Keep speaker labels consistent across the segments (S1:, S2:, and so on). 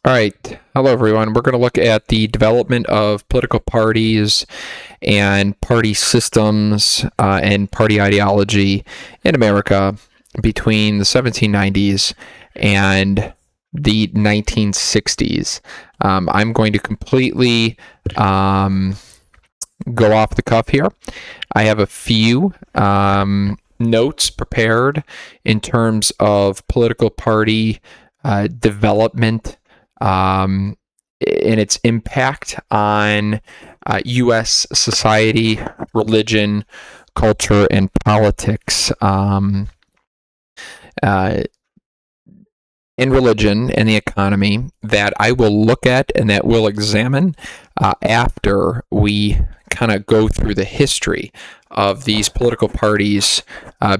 S1: All right. Hello, everyone. We're going to look at the development of political parties and party systems and party ideology in America between the 1790s and the 1960s. I'm going to completely go off the cuff here. I have a few notes prepared in terms of political party development and its impact on U.S. society, religion, culture, and politics. In religion and the economy that I will look at and that we'll examine after we kind of go through the history of these political parties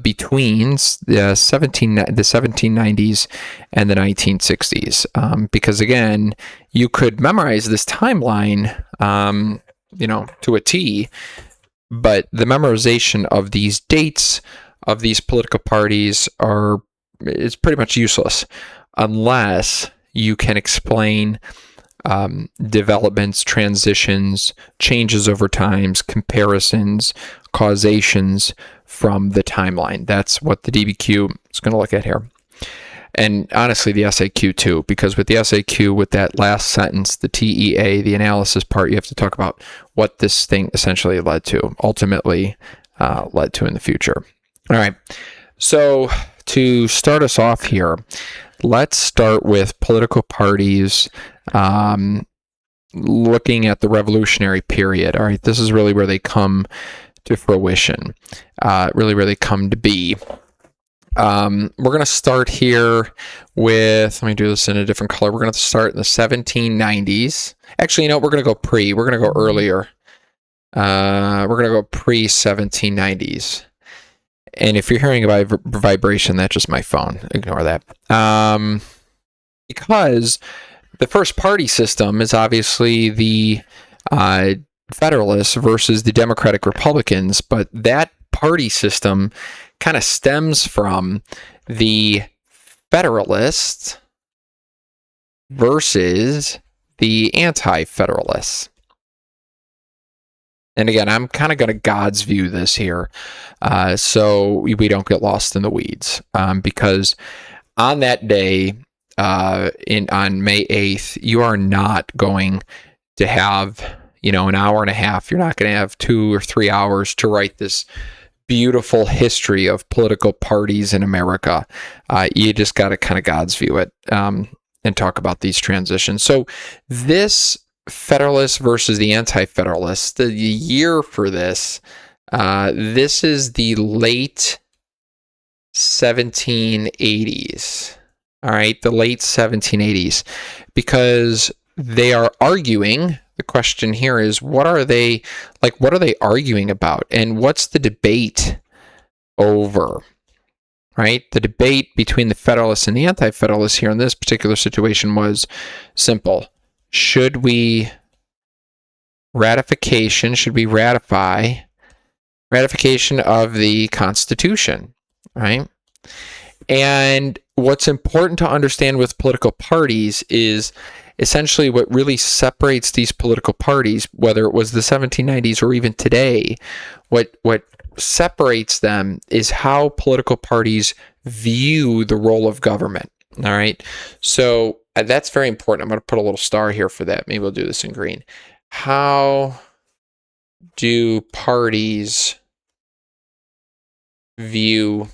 S1: between the 1790s and the 1960s. Because again, you could memorize this timeline, to a T, but the memorization of these dates of these political parties is pretty much useless unless you can explain developments, transitions, changes over times, comparisons, causations from the timeline. That's what the DBQ is going to look at here. And honestly, the SAQ too, because with the SAQ, with that last sentence, the TEA, the analysis part, you have to talk about what this thing essentially ultimately led to in the future. All right. So to start us off here, let's start with political parties, looking at the revolutionary period. All right, this is really where they come to fruition, really where they come to be. We're going to start here with, let me do this in a different color. We're going to start in the 1790s. Actually, we're going to go We're going to go earlier. We're going to go pre-1790s. And if you're hearing a vibration, that's just my phone. Ignore that. Because the first party system is obviously the Federalists versus the Democratic Republicans, but that party system kind of stems from the Federalists versus the Anti-Federalists. And again, I'm kind of going to God's view this here, so we don't get lost in the weeds. Because on that day, on May 8th, you are not going to have, an hour and a half. You're not going to have 2 or 3 hours to write this beautiful history of political parties in America. You just got to kind of God's view it and talk about these transitions. So this Federalists versus the Anti-Federalists, the year for this, this is the late 1780s. All right, the late 1780s, because they are arguing. The question here is, what are they arguing about, and what's the debate over? Right, the debate between the Federalists and the Anti-Federalists here in this particular situation was simple. Should we ratify ratification of the Constitution, right? And what's important to understand with political parties is essentially what really separates these political parties, whether it was the 1790s or even today, what separates them is how political parties view the role of government. All right. So that's very important. I'm going to put a little star here for that. Maybe we'll do this in green. How do parties view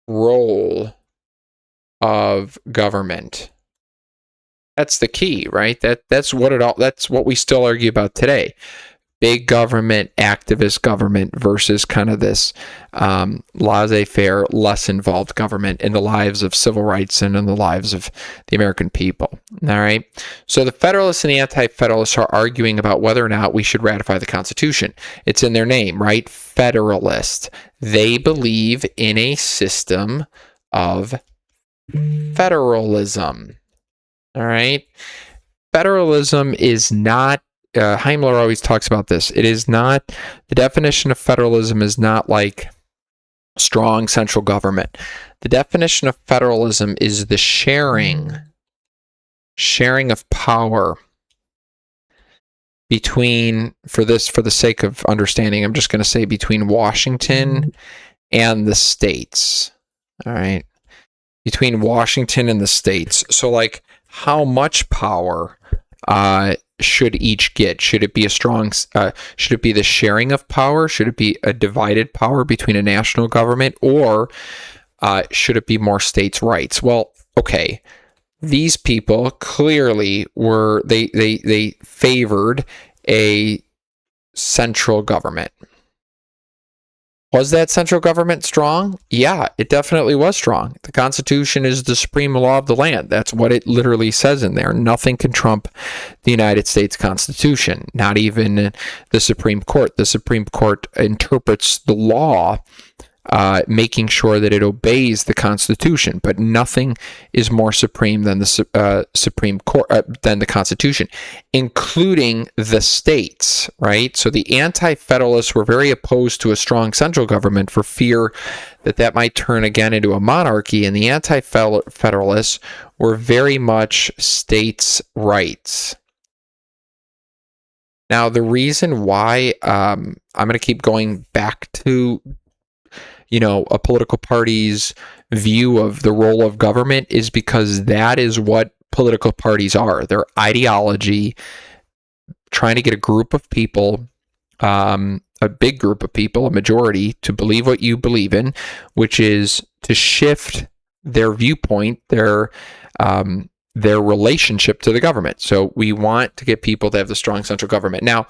S1: role of government? That's the key, right? That's what we still argue about today. Big government, activist government versus kind of this laissez-faire, less involved government in the lives of civil rights and in the lives of the American people. All right. So the Federalists and the Anti-Federalists are arguing about whether or not we should ratify the Constitution. It's in their name, right? Federalist. They believe in a system of federalism. All right. Federalism is not, Heimler always talks about this. It is not, the definition of federalism is not like strong central government. The definition of federalism is the sharing sharing of power between, for the sake of understanding, I'm just going to say between Washington and the states. All right. Between Washington and the states. So, like, how much power should each get? Should it be should it be the sharing of power? Should it be a divided power between a national government? Or should it be more states' rights? Well, okay. These people clearly were, they favored a central government. Was that central government strong? Yeah, it definitely was strong. The Constitution is the supreme law of the land. That's what it literally says in there. Nothing can trump the United States Constitution, not even the Supreme Court. The Supreme Court interprets the law, making sure that it obeys the Constitution, but nothing is more supreme than the Supreme Court, than the Constitution, including the states, right? So the Anti-Federalists were very opposed to a strong central government for fear that might turn again into a monarchy, and the Anti-Federalists were very much states' rights. Now, the reason why I'm going to keep going back to a political party's view of the role of government is because that is what political parties are. Their ideology, trying to get a group of people, a big group of people, a majority, to believe what you believe in, which is to shift their viewpoint, their relationship to the government. So we want to get people to have the strong central government. Now,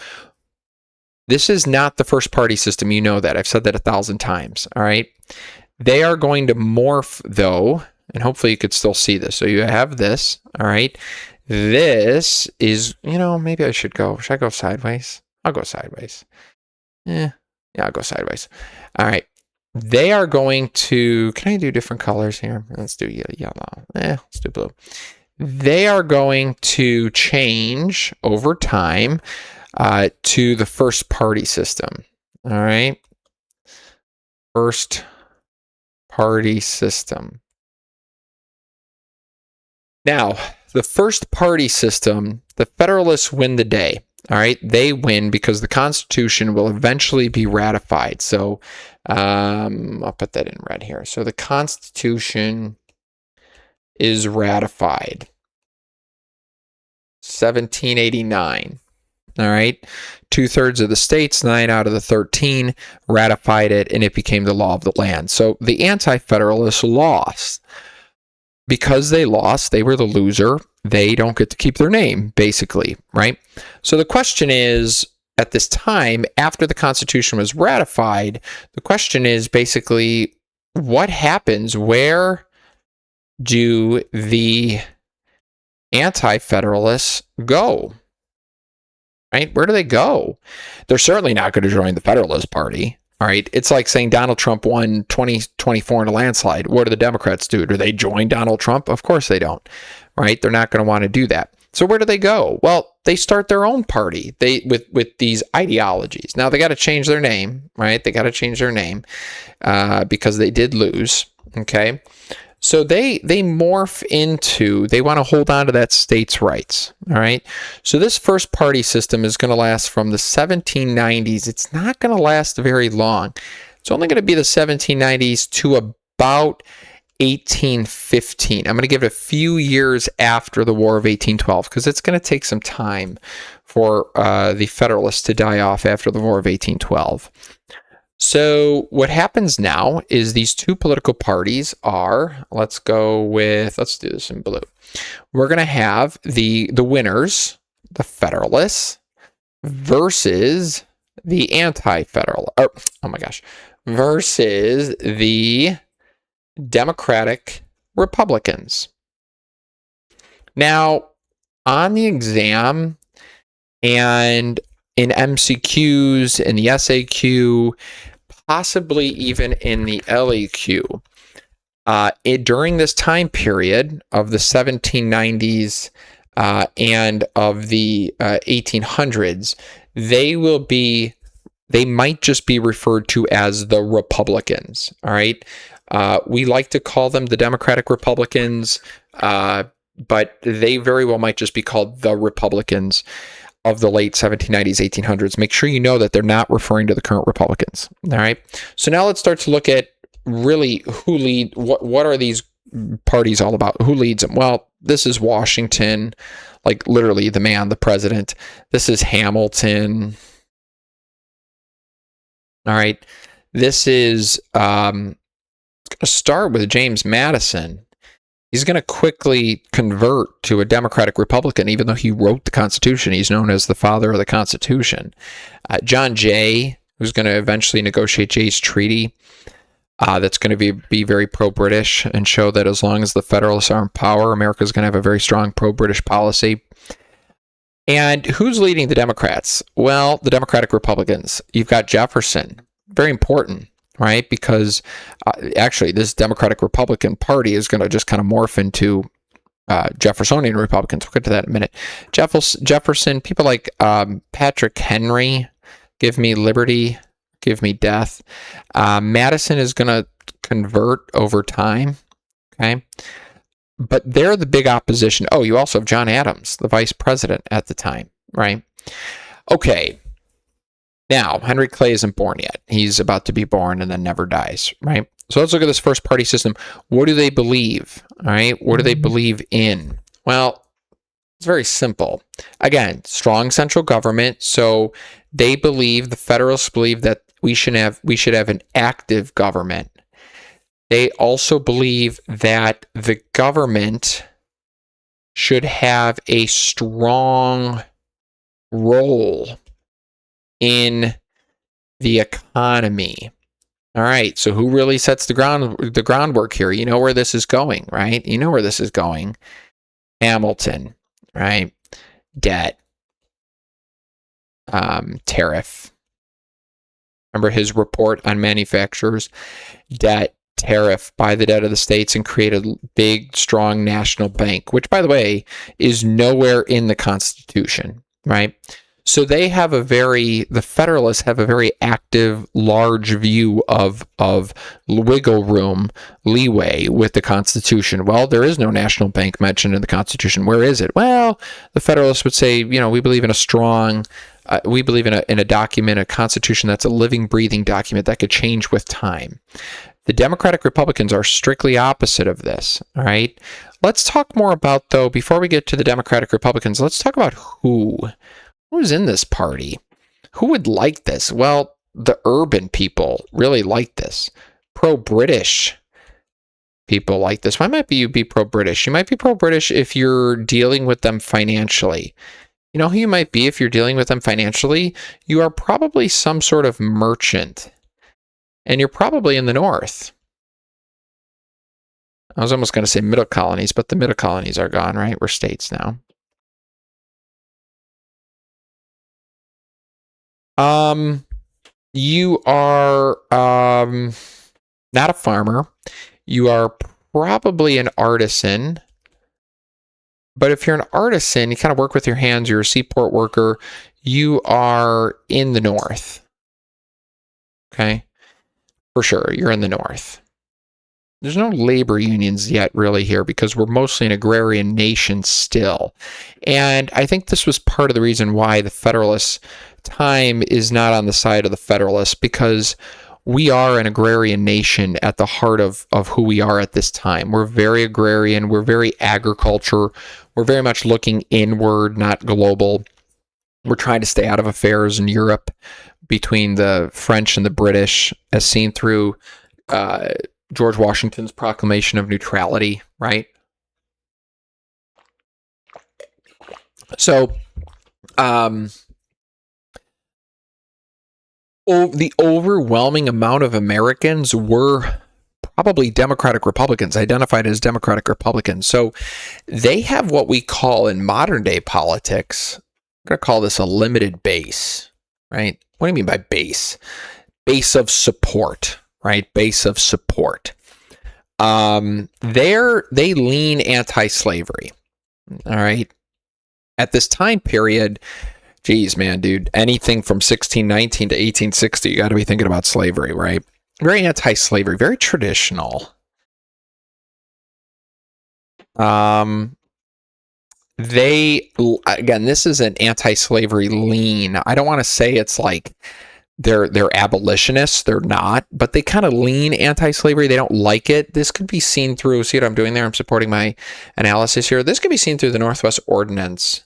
S1: this is not the first party system. You know that. I've said that 1,000 times. All right. They are going to morph, though, and hopefully you could still see this. So you have this. All right. This is, maybe I should go. Should I go sideways? I'll go sideways. Yeah, I'll go sideways. All right. They are going to, can I do different colors here? Let's do yellow. Let's do blue. They are going to change over time to the first party system. All right. First party system. Now, the first party system, the Federalists win the day. All right. They win because the Constitution will eventually be ratified. So I'll put that in red here. So the Constitution is ratified. 1789. All right. 2/3 of the states, 9 out of the 13, ratified it, and it became the law of the land. So the Anti-Federalists lost. Because they lost, they were the loser. They don't get to keep their name, basically, right? So the question is, at this time, after the Constitution was ratified, the question is basically, what happens? Where do the Anti-Federalists go? Right? Where do they go? They're certainly not going to join the Federalist Party. All right. It's like saying Donald Trump won 2024 in a landslide. What do the Democrats do? Do they join Donald Trump? Of course they don't. Right? They're not going to want to do that. So where do they go? Well, they start their own party. With these ideologies. Now they got to change their name, right? They got to change their name because they did lose. Okay. So they morph into, they want to hold on to that states' rights. All right. So this first party system is going to last from the 1790s. It's not going to last very long. It's only going to be the 1790s to about 1815. I'm going to give it a few years after the War of 1812 because it's going to take some time for the Federalists to die off after the War of 1812. So what happens now is these two political parties are, let's do this in blue. We're going to have the winners, the Federalists, versus the versus the Democratic Republicans. Now, on the exam and in MCQs, in the SAQ, possibly even in the LAQ, during this time period of the 1790s and of the 1800s, they might just be referred to as the Republicans. All right. We like to call them the Democratic Republicans but they very well might just be called the Republicans of the late 1790s, 1800s. Make sure you know that they're not referring to the current Republicans. All right. So now let's start to look at really who lead. What are these parties all about? Who leads them? Well, this is Washington, like literally the man, the president. This is Hamilton. All right. This is going to start with James Madison. He's going to quickly convert to a Democratic Republican, even though he wrote the Constitution. He's known as the father of the Constitution. John Jay, who's going to eventually negotiate Jay's Treaty, that's going to be very pro-British and show that as long as the Federalists are in power, America's going to have a very strong pro-British policy. And who's leading the Democrats? Well, the Democratic Republicans. You've got Jefferson. Very important. Right? Because actually, this Democratic Republican Party is going to just kind of morph into Jeffersonian Republicans. We'll get to that in a minute. Jefferson, people like Patrick Henry, give me liberty, give me death. Madison is going to convert over time. Okay. But they're the big opposition. Oh, you also have John Adams, the vice president at the time. Right? Okay. Now, Henry Clay isn't born yet. He's about to be born and then never dies, right? So let's look at this first party system. What do they believe, all right? What do they believe in? Well, it's very simple. Again, strong central government. So they believe, the Federalists believe that we should have an active government. They also believe that the government should have a strong role in the economy. All right, so who really sets the groundwork here? You know where this is going, right? You know where this is going. Hamilton, right? Debt, tariff. Remember his report on manufacturers? Debt, tariff, buy the debt of the states and create a big, strong national bank, which, by the way, is nowhere in the Constitution, right? So they have the Federalists have a very active, large view of wiggle room, leeway with the Constitution. Well, there is no national bank mentioned in the Constitution. Where is it? Well, the Federalists would say, we believe in we believe in a document, a Constitution that's a living, breathing document that could change with time. The Democratic Republicans are strictly opposite of this, all right? Let's talk more about, though, before we get to the Democratic Republicans, let's talk about who's in this party. Who would like this? Well, the urban people really like this. Pro-British people like this. Why might you be pro-British? You might be pro-British if you're dealing with them financially. You know who you might be if you're dealing with them financially? You are probably some sort of merchant. And you're probably in the North. I was almost going to say middle colonies, but the middle colonies are gone, right? We're states now. You are not a farmer. You are probably an artisan. But if you're an artisan, you kind of work with your hands, you're a seaport worker, you are in the North. Okay? For sure, you're in the North. There's no labor unions yet really here because we're mostly an agrarian nation still. And I think this was part of the reason why the Federalists' time is not on the side of the Federalists, because we are an agrarian nation at the heart of who we are at this time. We're very agrarian. We're very agriculture. We're very much looking inward, not global. We're trying to stay out of affairs in Europe between the French and the British, as seen through George Washington's proclamation of neutrality, right? So, the overwhelming amount of Americans were probably Democratic Republicans, identified as Democratic Republicans. So they have what we call in modern day politics, I'm going to call this a limited base, right? What do you mean by base? Base of support, right? Base of support. They lean anti-slavery, all right? At this time period, geez, man, dude, anything from 1619 to 1860, you got to be thinking about slavery, right? Very anti-slavery, very traditional. again, this is an anti-slavery lean. I don't want to say it's like they're abolitionists. They're not, but they kind of lean anti-slavery. They don't like it. This could be seen through, see what I'm doing there? I'm supporting my analysis here. This could be seen through the Northwest Ordinance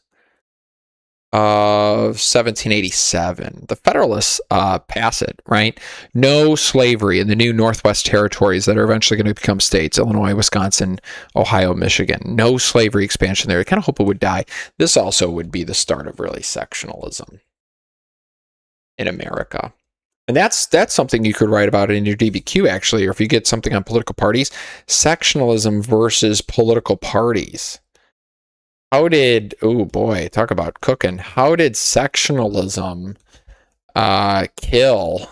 S1: of 1787. The Federalists pass it, right? No slavery in the new Northwest territories that are eventually going to become states: Illinois, Wisconsin, Ohio, Michigan. No slavery expansion there. I kind of hope it would die. This also would be the start of really sectionalism in America. And that's something you could write about in your DBQ, actually, or if you get something on political parties: sectionalism versus political parties. How did, oh boy, talk about cooking. How did sectionalism kill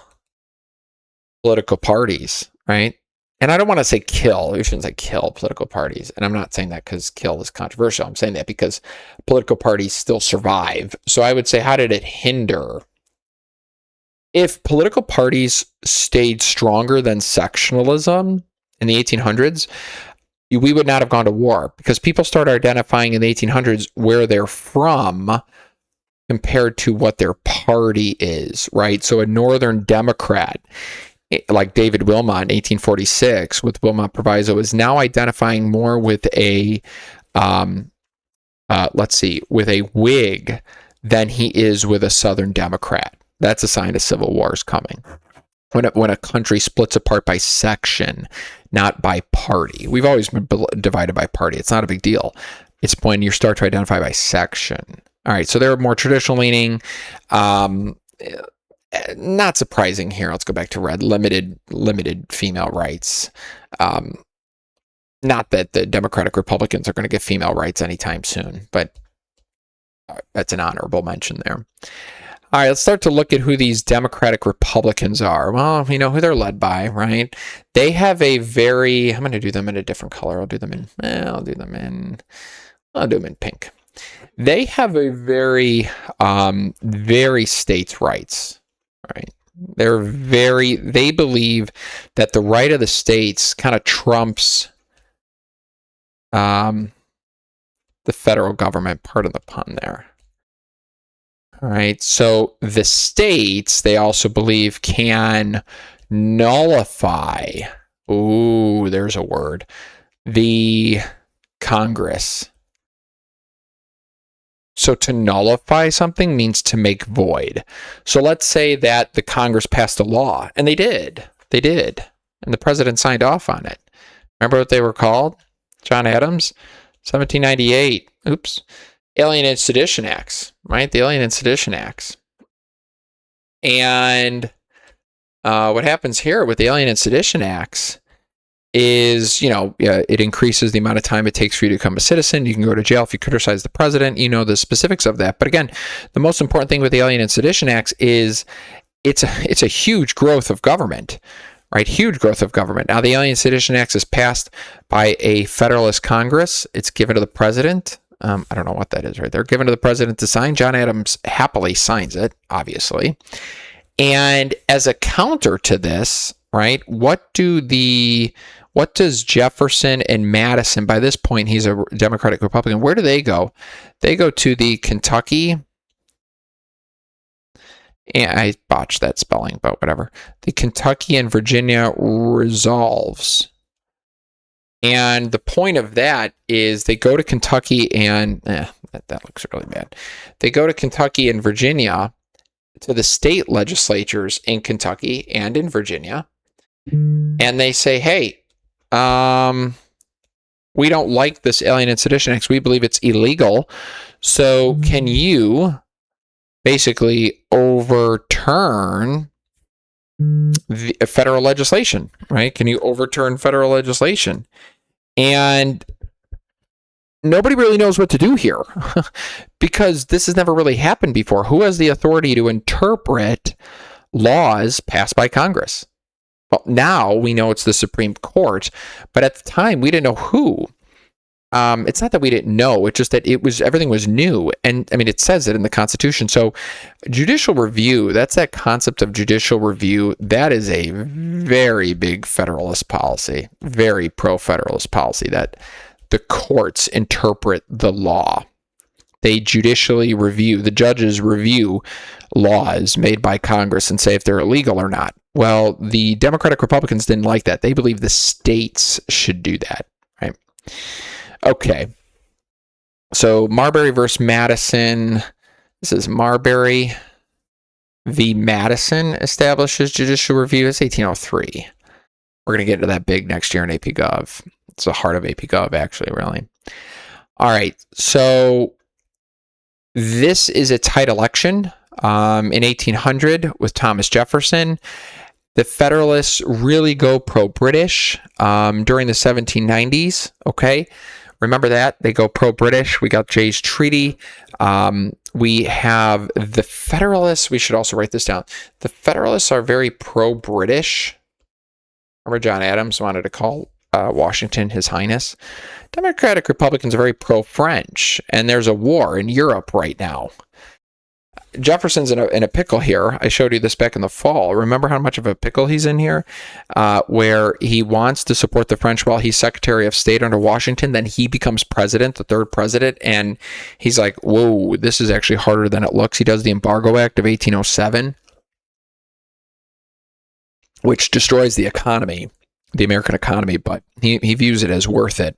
S1: political parties, right? And I don't want to say kill. We shouldn't say kill political parties. And I'm not saying that because kill is controversial. I'm saying that because political parties still survive. So I would say, how did it hinder? If political parties stayed stronger than sectionalism in the 1800s, we would not have gone to war, because people start identifying in the 1800s where they're from compared to what their party is, right? So a Northern Democrat like David Wilmot in 1846 with Wilmot Proviso is now identifying more with a, with a Whig than he is with a Southern Democrat. That's a sign of civil war is coming. When a country splits apart by section, not by party. We've always been divided by party. It's not a big deal. It's when you start to identify by section. All right, so they're more traditional leaning. Not surprising here. Let's go back to red. Limited female rights. Not that the Democratic Republicans are going to get female rights anytime soon, but that's an honorable mention there. All right, let's start to look at who these Democratic Republicans are. Well, we know who they're led by, right? They have a very, I'm going to do them in a different color. I'll do them in pink. They have a very, very states' rights, right? They believe that the right of the states kind of trumps the federal government. Pardon the pun there. All right, so the states, they also believe, can nullify, ooh, there's a word, the Congress. So to nullify something means to make void. So let's say that the Congress passed a law, and they did, and the president signed off on it. Remember what they were called? John Adams, 1798, Alien and Sedition Acts, right? The Alien and Sedition Acts. And what happens here with the Alien and Sedition Acts is, it increases the amount of time it takes for you to become a citizen. You can go to jail if you criticize the president. You know the specifics of that. But again, the most important thing with the Alien and Sedition Acts is it's a huge growth of government, right? Huge growth of government. Now, the Alien and Sedition Acts is passed by a Federalist Congress. It's given to the president. I don't know what that is right there. Given to the president to sign. John Adams happily signs it, obviously. And as a counter to this, right, what does Jefferson and Madison, by this point he's a Democratic Republican, where do they go? They go to the Kentucky, and I botched that spelling, but whatever. The Kentucky and Virginia Resolves. And the point of that is they go to Kentucky and, that looks really bad. They go to Kentucky and Virginia, to the state legislatures in Kentucky and in Virginia, and they say, hey, we don't like this Alien and Sedition Act. We believe it's illegal. So can you basically overturn the federal legislation, right? Can you overturn federal legislation? And nobody really knows what to do here because this has never really happened before. Who has the authority to interpret laws passed by Congress? Well, now we know it's the Supreme Court, but at the time we didn't know who. It's not that we didn't know, it's just that everything was new. And I mean, it says it in the Constitution. So judicial review, that's that concept of judicial review. That is a very big Federalist policy, very pro-Federalist policy, that the courts interpret the law. They judicially review, the judges review laws made by Congress and say if they're illegal or not. Well, the Democratic Republicans didn't like that. They believe the states should do that, right? Okay. So Marbury versus Madison. This is Marbury v. Madison establishes judicial review. It's 1803. We're going to get into that big next year in AP Gov. It's the heart of AP Gov, actually, really. All right. So this is a tight election in 1800 with Thomas Jefferson. The Federalists really go pro-British during the 1790s, okay? Remember that? They go pro-British. We got Jay's Treaty. We have the Federalists. We should also write this down. The Federalists are very pro-British. Remember John Adams wanted to call Washington His Highness? Democratic Republicans are very pro-French, and there's a war in Europe right now. Jefferson's in a pickle here. I showed you this back in the fall. Remember how much of a pickle he's in here? Where he wants to support the French while he's Secretary of State under Washington. Then he becomes president, the third president, and he's like, whoa, this is actually harder than it looks. He does the Embargo Act of 1807, which destroys the economy, the American economy, but he views it as worth it.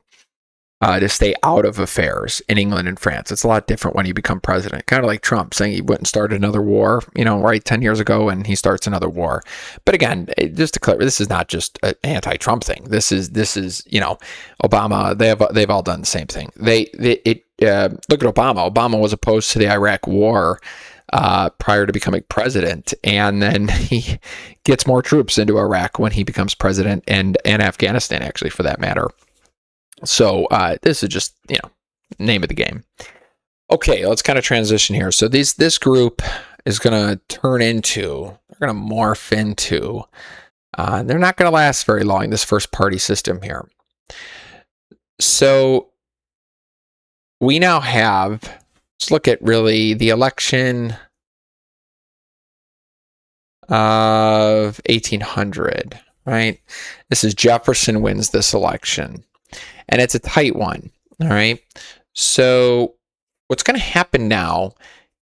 S1: To stay out of affairs in England and France. It's a lot different when you become president. Kind of like Trump saying he wouldn't start another war, right, 10 years ago, and he starts another war. But again, just to clarify, this is not just an anti-Trump thing. This is Obama. They've all done the same thing. Look at Obama. Obama was opposed to the Iraq war prior to becoming president, and then he gets more troops into Iraq when he becomes president, and Afghanistan, actually, for that matter. So this is just, name of the game. Okay, let's kind of transition here. So this group is going to they're going to morph into, they're not going to last very long, this first party system here. So we now have, let's look at really the election of 1800, right? This is Jefferson wins this election. And it's a tight one, all right? So what's going to happen now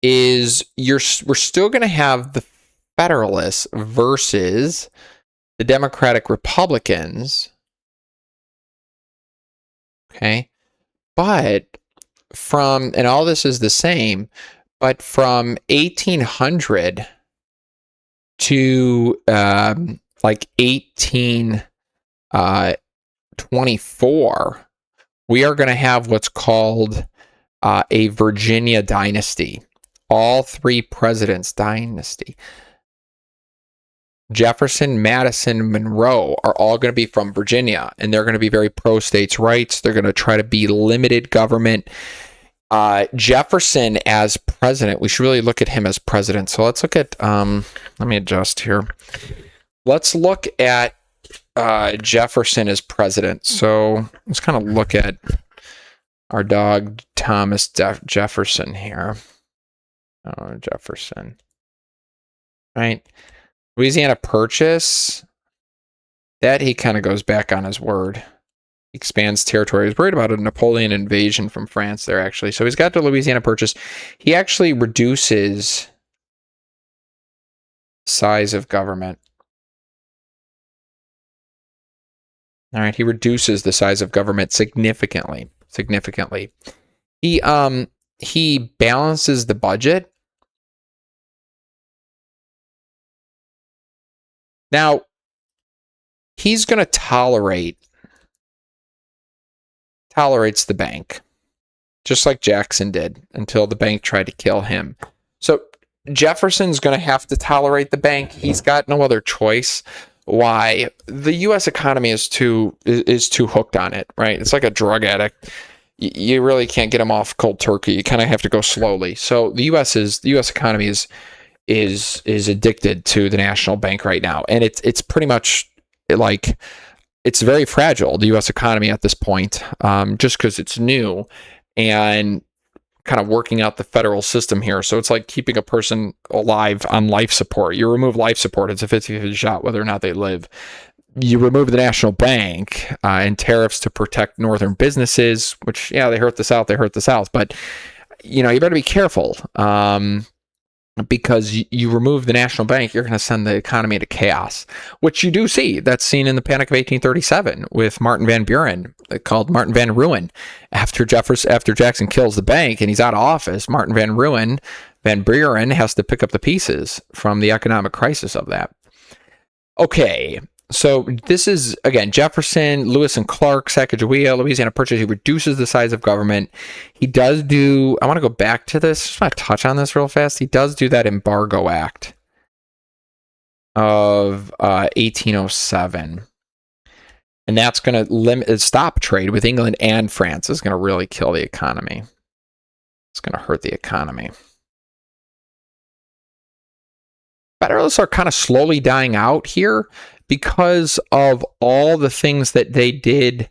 S1: is we're still going to have the Federalists versus the Democratic Republicans, okay? But and all this is the same, but from 1800 to 1824, we are going to have what's called a Virginia dynasty. All three presidents dynasty. Jefferson, Madison, Monroe are all going to be from Virginia, and they're going to be very pro-states' rights. They're going to try to be limited government. Jefferson as president, we should really look at him as president. So let's look at, let me adjust here. Let's look at Jefferson as president. So let's kind of look at our dog Thomas Jefferson here. Oh, Jefferson. Right. Louisiana Purchase. That he kind of goes back on his word. Expands territory. He's worried about a Napoleon invasion from France there, actually. So he's got the Louisiana Purchase. He actually reduces size of government. All right, he reduces the size of government significantly. He balances the budget. Now, he's going to tolerates the bank, just like Jackson did until the bank tried to kill him. So Jefferson's going to have to tolerate the bank. He's got no other choice. Why? The U.S. economy is too hooked on it, right? It's like a drug addict. You really can't get them off cold turkey. You kind of have to go slowly. So the U.S. economy is addicted to the national bank right now, and it's pretty much like it's very fragile. The U.S. economy at this point, just because it's new and kind of working out the federal system here. So it's like keeping a person alive on life support. You remove life support, it's a 50-50 shot whether or not they live. You remove the national bank and tariffs to protect northern businesses, which, yeah, they hurt the South, but you better be careful. Because you remove the national bank, you're going to send the economy into chaos, which you do see. That's seen in the Panic of 1837 with Martin Van Buren, called Martin Van Ruin. After Jackson kills the bank and he's out of office, Martin Van Buren has to pick up the pieces from the economic crisis of that. Okay, so this is, again, Jefferson, Lewis and Clark, Sacagawea, Louisiana Purchase. He reduces the size of government. He does do, I want to go back to this. Just want to touch on this real fast. He does do that Embargo Act of 1807. And that's going to stop trade with England and France. Is going to really kill the economy. It's going to hurt the economy. Federalists are kind of slowly dying out here because of all the things that they did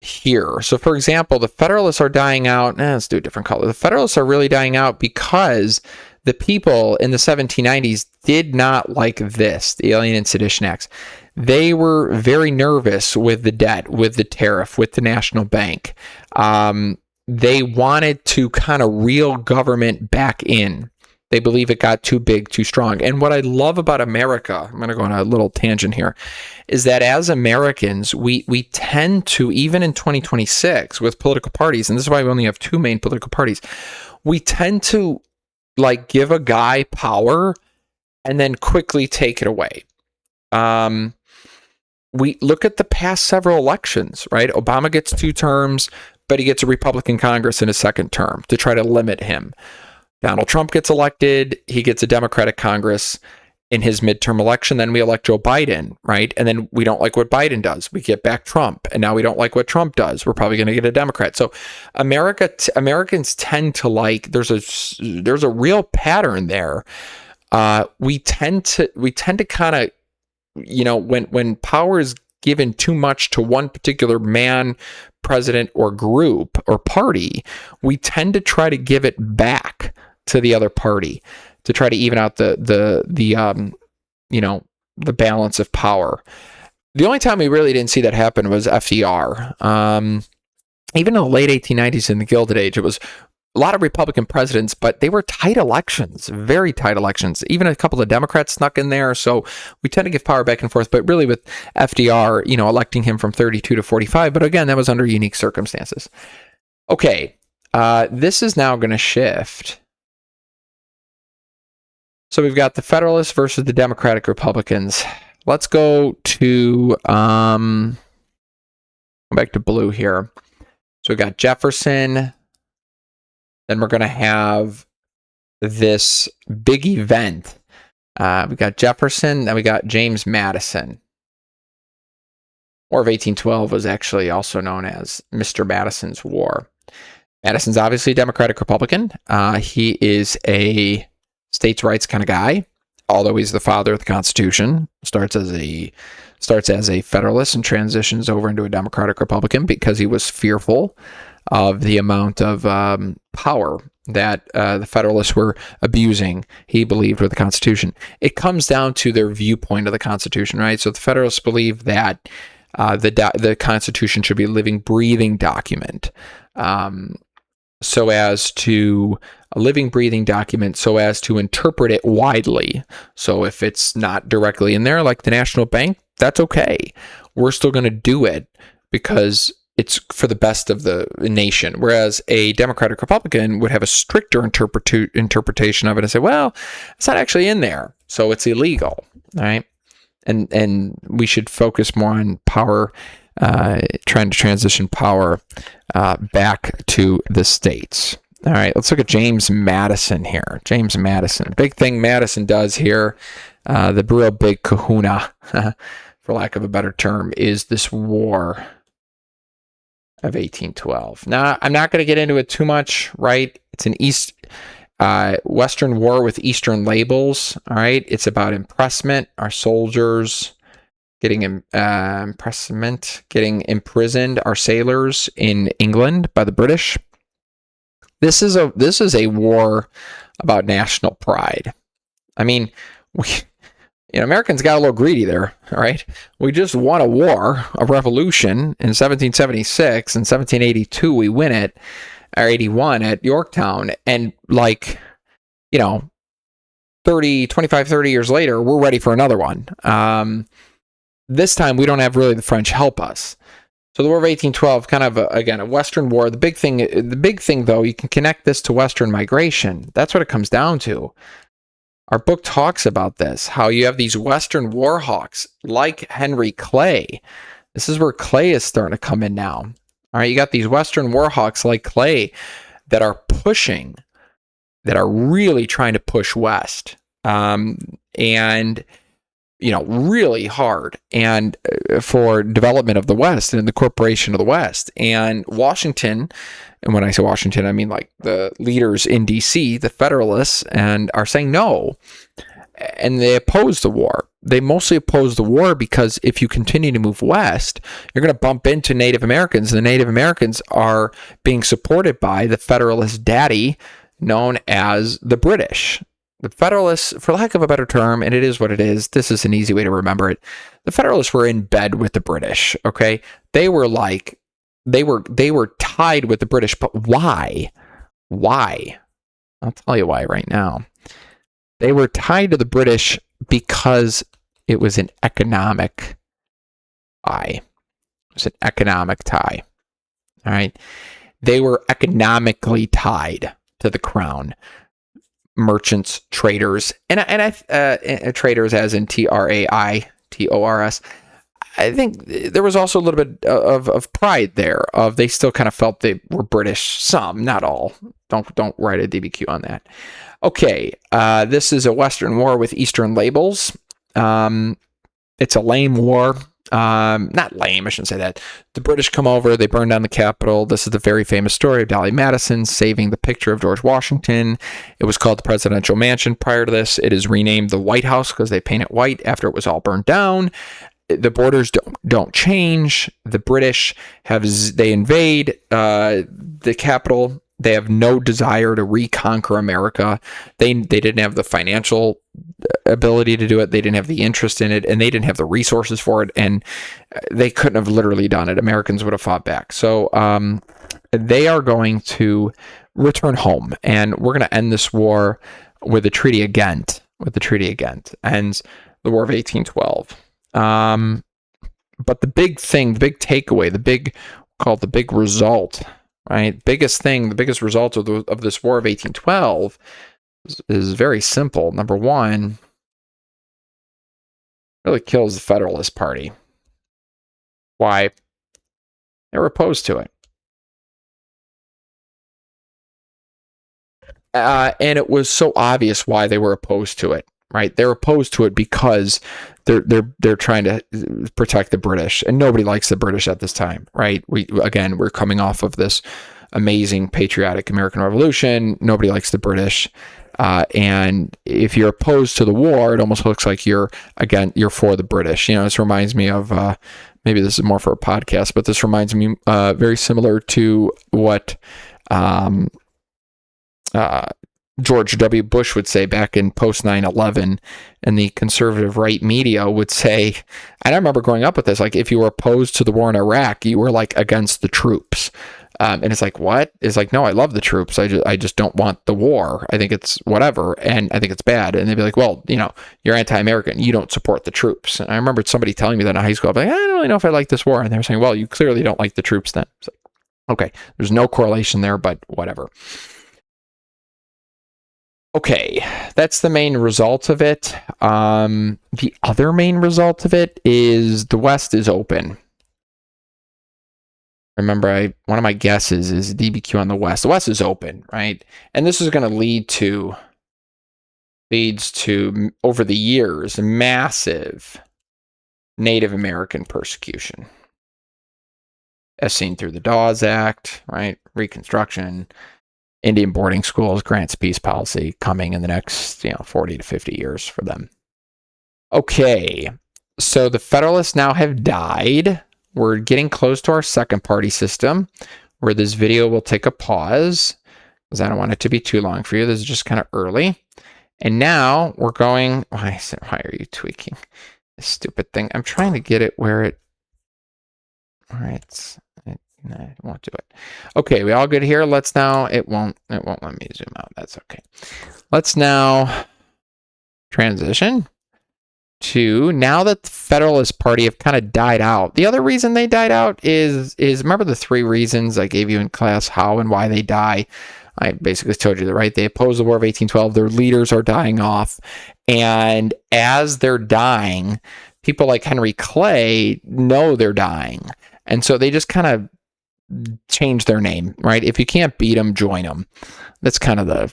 S1: here. So, for example, the Federalists are dying out. Let's do a different color. The Federalists are really dying out because the people in the 1790s did not like this, the Alien and Sedition Acts. They were very nervous with the debt, with the tariff, with the national bank. They wanted to kind of reel government back in. They believe it got too big, too strong. And what I love about America, I'm going to go on a little tangent here, is that as Americans, we tend to, even in 2026 with political parties, and this is why we only have two main political parties, we tend to like give a guy power and then quickly take it away. We look at the past several elections, right? Obama gets 2 terms, but he gets a Republican Congress in his second term to try to limit him. Donald Trump gets elected, he gets a Democratic Congress in his midterm election, then we elect Joe Biden, right? And then we don't like what Biden does. We get back Trump, and now we don't like what Trump does. Kind probably going to get a Democrat. So Americans tend to like, there's a real pattern there. We tend to kind of, when power is given too much to one particular man, president, or group or party, we tend to try to give it back to the other party to try to even out the balance of power. The only time we really didn't see that happen was FDR. Even in the late 1890s in the Gilded Age, it was a lot of Republican presidents, but they were tight elections, very tight elections. Even a couple of Democrats snuck in there. So we tend to give power back and forth, but really with FDR, electing him from 32 to 45. But again, that was under unique circumstances. Okay, this is now going to shift. So we've got the Federalists versus the Democratic Republicans. Let's go to, go back to blue here. So we've got Jefferson. Then we're going to have this big event. We got Jefferson, then we got James Madison. War of 1812 was actually also known as Mr. Madison's War. Madison's obviously a Democratic Republican. He is a states' rights kind of guy, although he's the father of the Constitution. Starts as a Federalist and transitions over into a Democratic Republican because he was fearful of the amount of power that the Federalists were abusing, he believed, with the Constitution. It comes down to their viewpoint of the Constitution, right? So the Federalists believe that the Constitution should be a living, breathing document. So as to interpret it widely. So if it's not directly in there, like the National Bank, that's okay. We're still going to do it because it's for the best of the nation. Whereas a Democratic Republican would have a stricter interpretation of it and say, well, it's not actually in there, so it's illegal, right? And we should focus more on power, trying to transition power back to the states. All right, let's look at James Madison here. James Madison. Big thing Madison does here, the real big kahuna, for lack of a better term, is this war of 1812. Now, I'm not going to get into it too much, right? It's an Western war with Eastern labels, all right? It's about impressment, our soldiers getting imprisoned, our sailors in England by the British. This is a war about national pride. I mean, Americans got a little greedy there, all right? We just won a war, a revolution in 1776. In 1782, we win it. or 81 at Yorktown. And like, 30 years later, we're ready for another one. This time we don't have really the French help us. So the War of 1812, kind of again a Western war. The big thing though, you can connect this to Western migration. That's what it comes down to. Our book talks about this, how you have these Western war hawks like Henry Clay. This is where Clay is starting to come in now. All right, you got these Western war hawks like Clay that are really trying to push west, and really hard, and for development of the West and the corporation of the West. And Washington, and when I say Washington, I mean like the leaders in DC, the Federalists, and are saying no, and they oppose the war. They mostly oppose the war because if you continue to move west, you're going to bump into Native Americans, and the Native Americans are being supported by the Federalist daddy known as the British. The Federalists, for lack of a better term, and it is what it is, this is an easy way to remember it. The Federalists were in bed with the British, okay? They were tied with the British, but why? Why? I'll tell you why right now. They were tied to the British because it was an economic tie. It was an economic tie. All right? They were economically tied to the crown. Merchants, traders, and traders as in TRAITORS. I think there was also a little bit of pride there. They still kind of felt they were British. Some, not all. Don't write a DBQ on that. Okay, this is a Western war with Eastern labels. It's a lame war. Not lame, I shouldn't say that. The British come over, they burn down the Capitol. This is the very famous story of Dolly Madison saving the picture of George Washington. It was called the Presidential Mansion prior to this. It is renamed the White House because they paint it white after it was all burned down. The borders don't change. The British they invade the Capitol. They have no desire to reconquer America. They didn't have the financial ability to do it. They didn't have the interest in it, and they didn't have the resources for it, and they couldn't have literally done it. Americans would have fought back. So they are going to return home, and we're going to end this war with the Treaty of Ghent. Ends the War of 1812. But the big thing, the big takeaway, the big result, right? The biggest result of this War of 1812 is very simple. Number one, really kills the Federalist Party. Why? They were opposed to it. And it was so obvious why they were opposed to it, right? They're opposed to it because they're trying to protect the British, and nobody likes the British at this time, right? We're coming off of this amazing patriotic American Revolution. Nobody likes the British. And if you're opposed to the war, it almost looks like you're for the British. This reminds me of, maybe this is more for a podcast, but this reminds me very similar to what George W. Bush would say back in post 9/11, and the conservative right media would say, and I remember growing up with this, like if you were opposed to the war in Iraq, you were like against the troops. And it's like, what? It's like, no, I love the troops. I just don't want the war. I think it's whatever, and I think it's bad. And they'd be like, well, you're anti-American. You don't support the troops. And I remember somebody telling me that in high school. I'm like, I don't really know if I like this war. And they were saying, well, you clearly don't like the troops then. It's like, okay, there's no correlation there, but whatever. Okay, that's the main result of it. The other main result of it is the West is open. Remember, one of my guesses is DBQ on the West. The West is open, right? And this is going to leads to, over the years, massive Native American persecution, as seen through the Dawes Act, right? Reconstruction, Indian boarding schools, grants peace policy coming in the next 40 to 50 years for them. Okay, so the Federalists now have died. We're getting close to our second party system, where this video will take a pause because I don't want it to be too long for you. This is just kind of early. And now we're going, why are you tweaking this stupid thing? I'm trying to get it where it, all right, No, it won't do it. Okay, we all good here. Let's now, it won't let me zoom out. That's okay. Let's now transition to, now that the Federalist Party have kind of died out. The other reason they died out is remember the 3 reasons I gave you in class, how and why they die? I basically told you that, right? They oppose the War of 1812. Their leaders are dying off. And as they're dying, people like Henry Clay know they're dying. And so they just kind of change their name, right? If you can't beat them, join them. That's kind of the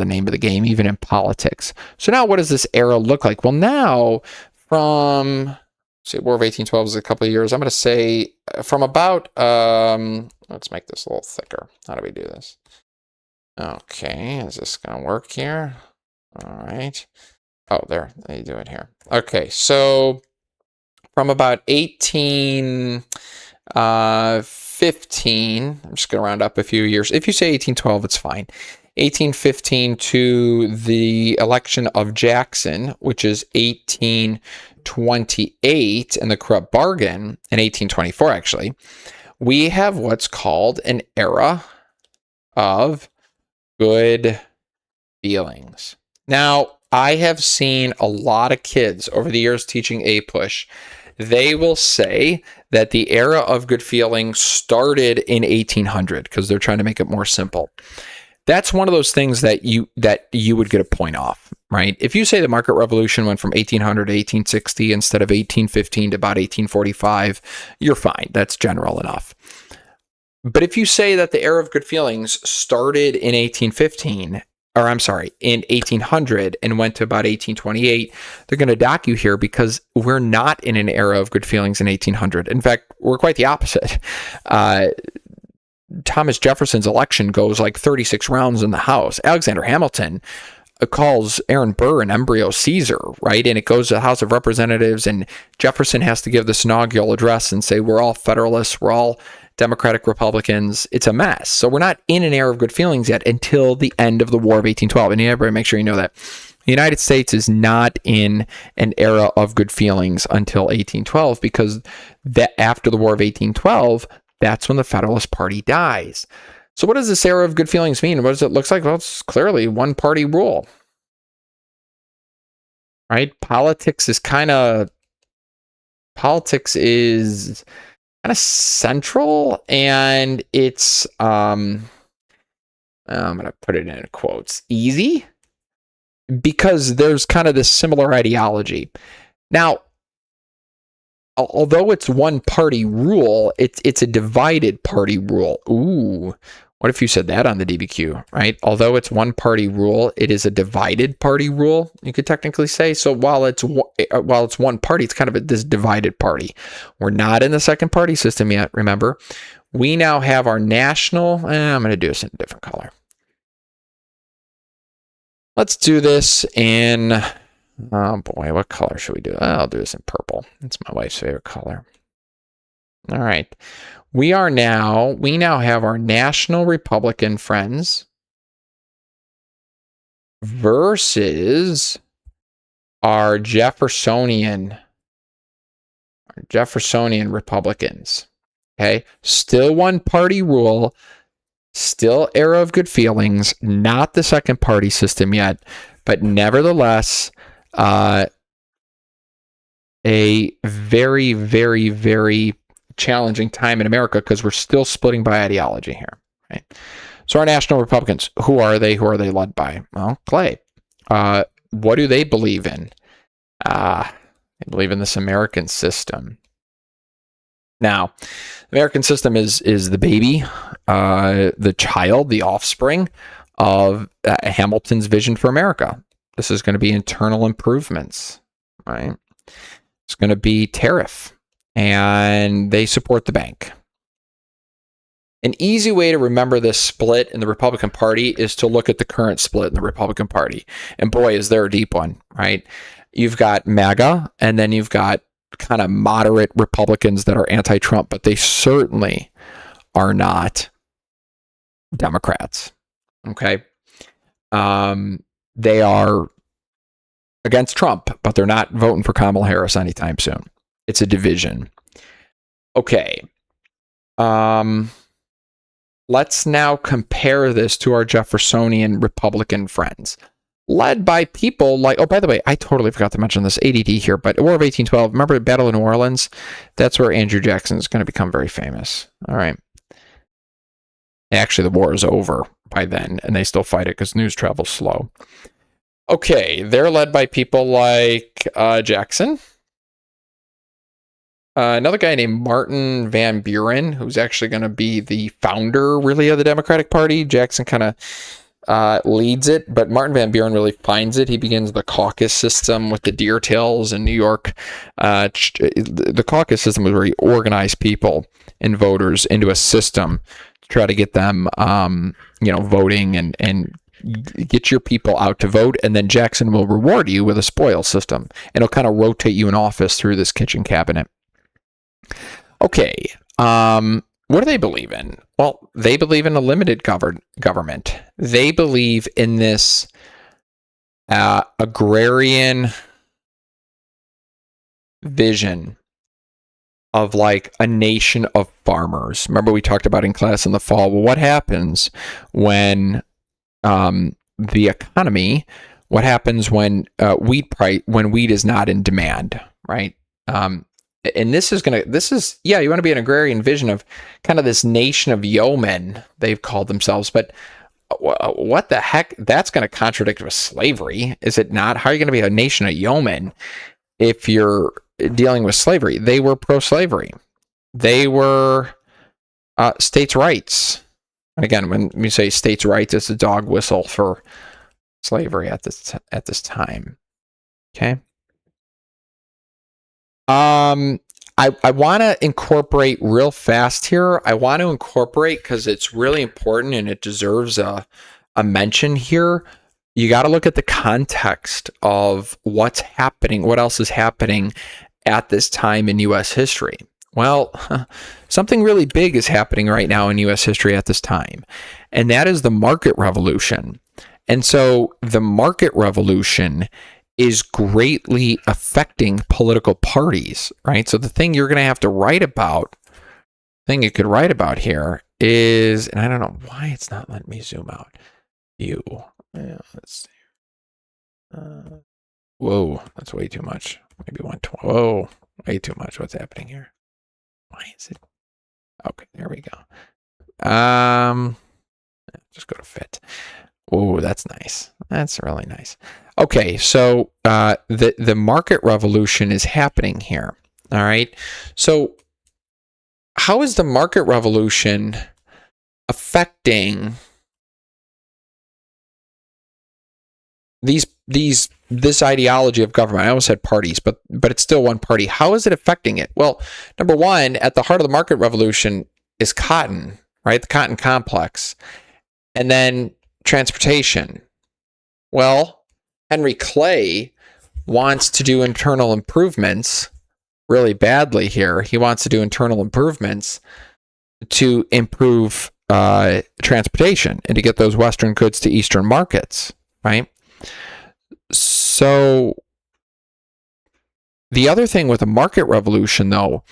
S1: name of the game, even in politics. So now what does this era look like? Well, now from, say, War of 1812 is a couple of years. I'm going to say from about, let's make this a little thicker. How do we do this? Okay, is this going to work here? All right. Oh, there, they do it here. Okay, so from about 1815, I'm just going to round up a few years. If you say 1812, it's fine. 1815 to the election of Jackson, which is 1828, and the corrupt bargain in 1824, actually, we have what's called an era of good feelings. Now, I have seen a lot of kids over the years teaching APUSH. They will say that the era of good feelings started in 1800 because they're trying to make it more simple. That's one of those things that you would get a point off, right? If you say the market revolution went from 1800 to 1860 instead of 1815 to about 1845, you're fine. That's general enough. But if you say that the era of good feelings started in 1815, or I'm sorry, in 1800 and went to about 1828, they're going to dock you here because we're not in an era of good feelings in 1800. In fact, we're quite the opposite. Thomas Jefferson's election goes like 36 rounds in the House. Alexander Hamilton calls Aaron Burr an embryo Caesar, right? And it goes to the House of Representatives, and Jefferson has to give this inaugural address and say, we're all Federalists, we're all Democratic Republicans. It's a mess. So we're not in an era of good feelings yet until the end of the War of 1812. And you everybody make sure you know that. The United States is not in an era of good feelings until 1812 because that after the War of 1812, that's when the Federalist Party dies. So what does this era of good feelings mean? What does it look like? Well, it's clearly one-party rule, right? Politics is kind of central, and it's I'm going to put it in quotes, easy, because there's kind of this similar ideology. Now, although it's one party rule, it's a divided party rule. Ooh, what if you said that on the DBQ, right? Although it's one party rule, it is a divided party rule, you could technically say. So while it's one party, it's kind of this divided party. We're not in the second party system yet, remember. We now have our national, I'm going to do this in a different color. Let's do this in, oh boy, what color should we do? I'll do this in purple. It's my wife's favorite color. All right. We now have our national Republican friends versus our Jeffersonian Republicans. Okay. Still one party rule, still era of good feelings, not the second party system yet, but nevertheless, a very, very, very challenging time in America because we're still splitting by ideology here, right? So our national Republicans, who are they? Who are they led by? Well, Clay. What do they believe in? They believe in this American system. Now, the American system is the baby, the child, the offspring of Hamilton's vision for America. This is going to be internal improvements, right? It's going to be tariff. And they support the bank. An easy way to remember this split in the Republican Party is to look at the current split in the Republican Party. And boy, is there a deep one, right? You've got MAGA, and then you've got kind of moderate Republicans that are anti-Trump, but they certainly are not Democrats, okay? They are against Trump, but they're not voting for Kamala Harris anytime soon. It's a division. Okay. Let's now compare this to our Jeffersonian Republican friends, led by people like, oh, by the way, I totally forgot to mention this, ADD here, but War of 1812, remember the Battle of New Orleans? That's where Andrew Jackson is going to become very famous. All right. Actually, the war is over by then, and they still fight it because news travels slow. Okay, they're led by people like Jackson. Another guy named Martin Van Buren, who's actually going to be the founder, really, of the Democratic Party. Jackson kind of leads it, but Martin Van Buren really finds it. He begins the caucus system with the Deer Tails in New York. The caucus system was where he organized people and voters into a system to try to get them, voting and get your people out to vote, and then Jackson will reward you with a spoil system, and it'll kind of rotate you in office through this kitchen cabinet. Okay, what do they believe in? Well, they believe in a limited government. They believe in this agrarian vision of like a nation of farmers. Remember we talked about in class in the fall, well, what happens when the economy, what happens when wheat is not in demand, right? And you want to be an agrarian vision of kind of this nation of yeomen, they've called themselves, but what the heck? That's going to contradict with slavery, is it not? How are you going to be a nation of yeomen if you're dealing with slavery? They were pro-slavery. They were states' rights. And again, when we say states' rights, it's a dog whistle for slavery at this time. Okay. I want to incorporate real fast here. I want to incorporate because it's really important and it deserves a mention here. You got to look at the context of what's happening, what else is happening at this time in U.S. history. Well, something really big is happening right now in U.S. history at this time, and that is the market revolution. And so the market revolution is greatly affecting political parties, right? So the thing you're going to have to write about, thing you could write about here is, and I don't know why it's not letting me zoom out. View. Yeah, let's see. Whoa, that's way too much. Maybe 120. Whoa, way too much. What's happening here? Why is it? Okay, there we go. Just go to fit. Oh, that's nice. That's really nice. Okay, so the market revolution is happening here. All right. So how is the market revolution affecting this ideology of government? I almost said parties, but it's still one party. How is it affecting it? Well, number one, at the heart of the market revolution is cotton, right? The cotton complex, and then transportation. Well, Henry Clay wants to do internal improvements really badly here. He wants to do internal improvements to improve transportation and to get those Western goods to Eastern markets, right? So the other thing with a market revolution, though,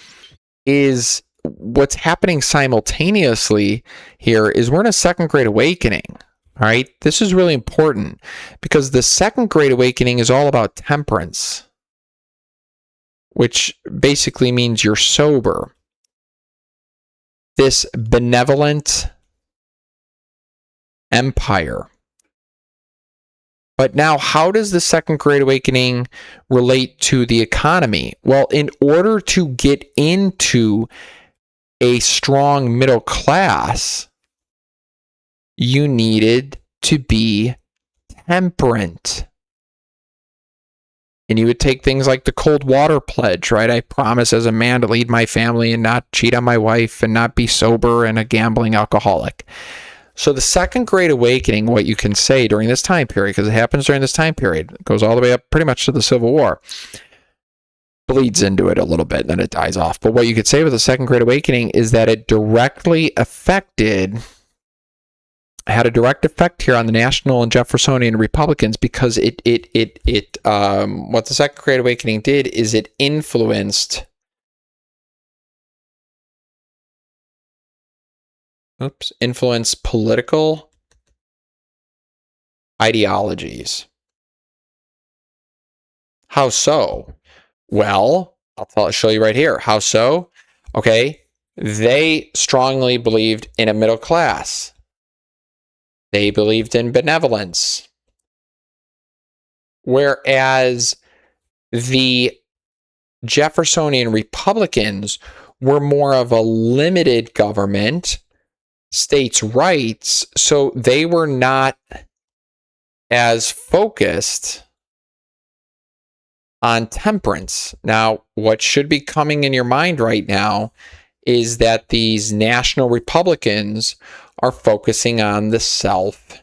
S1: is what's happening simultaneously here is we're in a second great awakening. All right, this is really important because the second great awakening is all about temperance, which basically means you're sober. This benevolent empire. But now, how does the second great awakening relate to the economy? Well, in order to get into a strong middle class, you needed to be temperate. And you would take things like the Cold Water Pledge, right? I promise as a man to lead my family and not cheat on my wife and not be sober and a gambling alcoholic. So the second great awakening, what you can say during this time period, because it happens during this time period, it goes all the way up pretty much to the Civil War, bleeds into it a little bit, and then it dies off. But what you could say with the second great awakening is that it directly had a direct effect here on the National and Jeffersonian Republicans, because what the Second Great Awakening did is it influenced influence political ideologies. How so? Well, show you right here. How so? Okay, they strongly believed in a middle class. They believed in benevolence. Whereas the Jeffersonian Republicans were more of a limited government, states' rights, so they were not as focused on temperance. Now, what should be coming in your mind right now is that these national Republicans are focusing on the self-made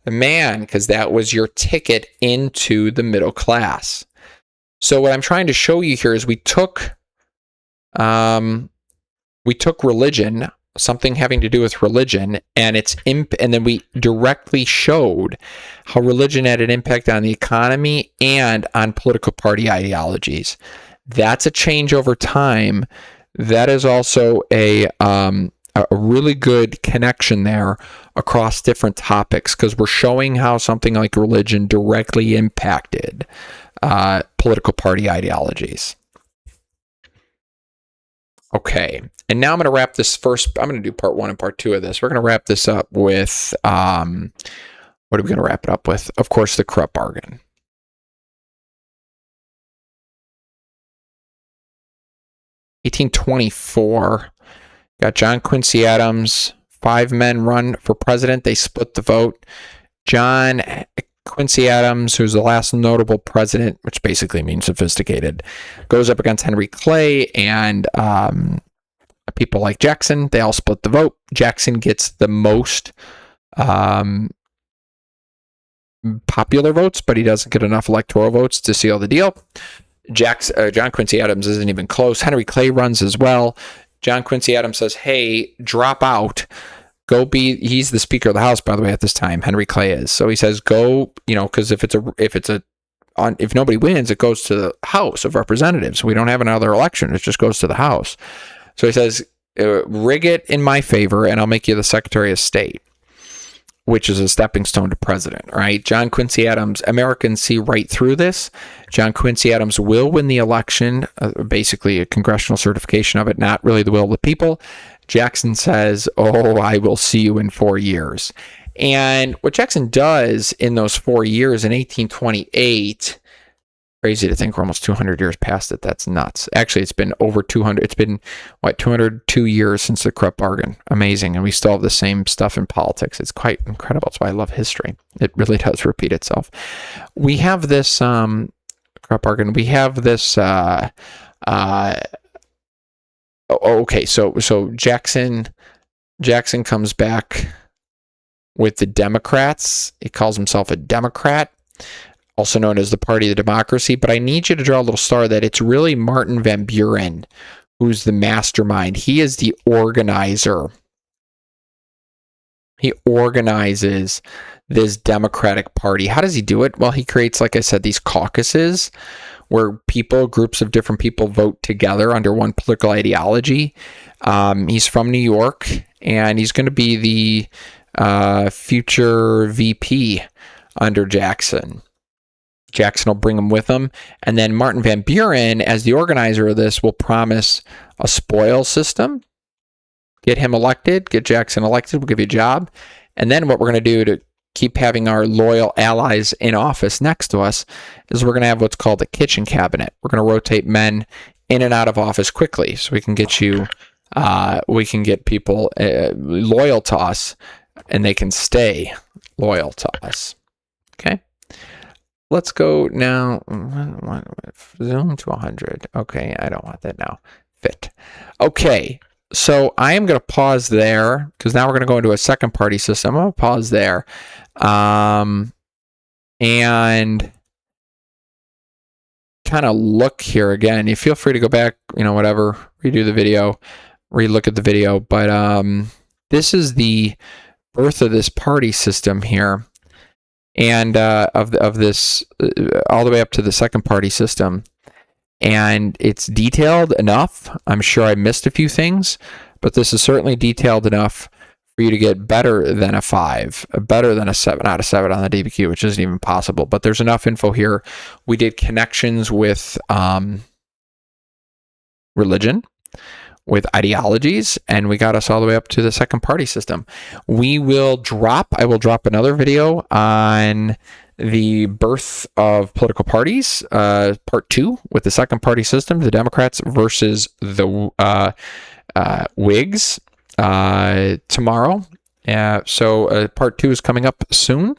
S1: man, because that was your ticket into the middle class. So what I'm trying to show you here is we took religion, something having to do with religion, and and then we directly showed how religion had an impact on the economy and on political party ideologies. That's a change over time. That is also a really good connection there across different topics, because we're showing how something like religion directly impacted political party ideologies. Okay, and now I'm going to wrap this I'm going to do part 1 and part 2 of this. We're going to wrap this up with, what are we going to wrap it up with? Of course, the corrupt bargain. (1824), got John Quincy Adams. 5 men run for president. They split the vote. John Quincy Adams, who's the last notable president, which basically means sophisticated, goes up against Henry Clay and people like Jackson. They all split the vote. Jackson gets the most popular votes, but he doesn't get enough electoral votes to seal the deal. John Quincy Adams isn't even close. Henry Clay runs as well. John Quincy Adams says, hey, drop out. He's the Speaker of the House, by the way, at this time. Henry Clay is. So he says, go, because if nobody wins, it goes to the House of Representatives. We don't have another election. It just goes to the House. So he says, rig it in my favor, and I'll make you the Secretary of State, which is a stepping stone to president, right? John Quincy Adams, Americans see right through this. John Quincy Adams will win the election, basically a congressional certification of it, not really the will of the people. Jackson says, I will see you in 4 years. And what Jackson does in those 4 years in 1828, crazy to think we're almost 200 years past it. That's nuts. Actually, it's been over 200. It's been, 202 years since the corrupt bargain. Amazing. And we still have the same stuff in politics. It's quite incredible. That's why I love history. It really does repeat itself. We have this corrupt bargain. We have this okay, so Jackson comes back with the Democrats. He calls himself a Democrat, also known as the Party of the Democracy. But I need you to draw a little star that it's really Martin Van Buren who's the mastermind. He is the organizer. He organizes this Democratic Party. How does he do it? Well, he creates, like I said, these caucuses where groups of different people vote together under one political ideology. He's from New York, and he's going to be the future VP under Jackson. Jackson will bring him with him. And then Martin Van Buren, as the organizer of this, will promise a spoil system. Get him elected, get Jackson elected, we'll give you a job. And then what we're going to do to keep having our loyal allies in office next to us is we're going to have what's called a kitchen cabinet. We're going to rotate men in and out of office quickly so we can get people loyal to us, and they can stay loyal to us. Okay. Let's go now. Zoom to 100. Okay, I don't want that now. Fit. Okay, so I am going to pause there because now we're going to go into a second party system. I'm going to pause there. And kind of look here again. You feel free to go back, whatever, redo the video, relook at the video. But this is the birth of this party system here. And of this all the way up to the second party system, and it's detailed enough. I'm sure I missed a few things, but this is certainly detailed enough for you to get better than a 5, better than a 7 out of 7 on the DBQ, which isn't even possible. But there's enough info here. We did connections with religion, with ideologies, and we got us all the way up to the second party system. I will drop another video on the birth of political parties, part 2, with the second party system, the Democrats versus the Whigs, tomorrow. So part 2 is coming up soon.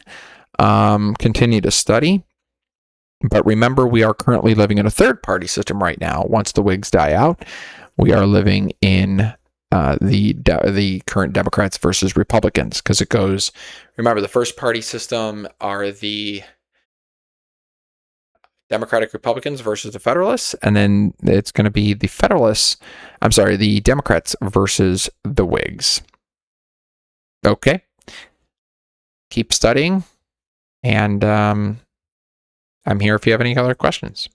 S1: Continue to study. But remember, we are currently living in a third party system right now. Once the Whigs die out, we are living in the current Democrats versus Republicans, because it goes, remember, the first party system are the Democratic Republicans versus the Federalists, and then it's going to be the Democrats versus the Whigs. Okay. Keep studying, and I'm here if you have any other questions.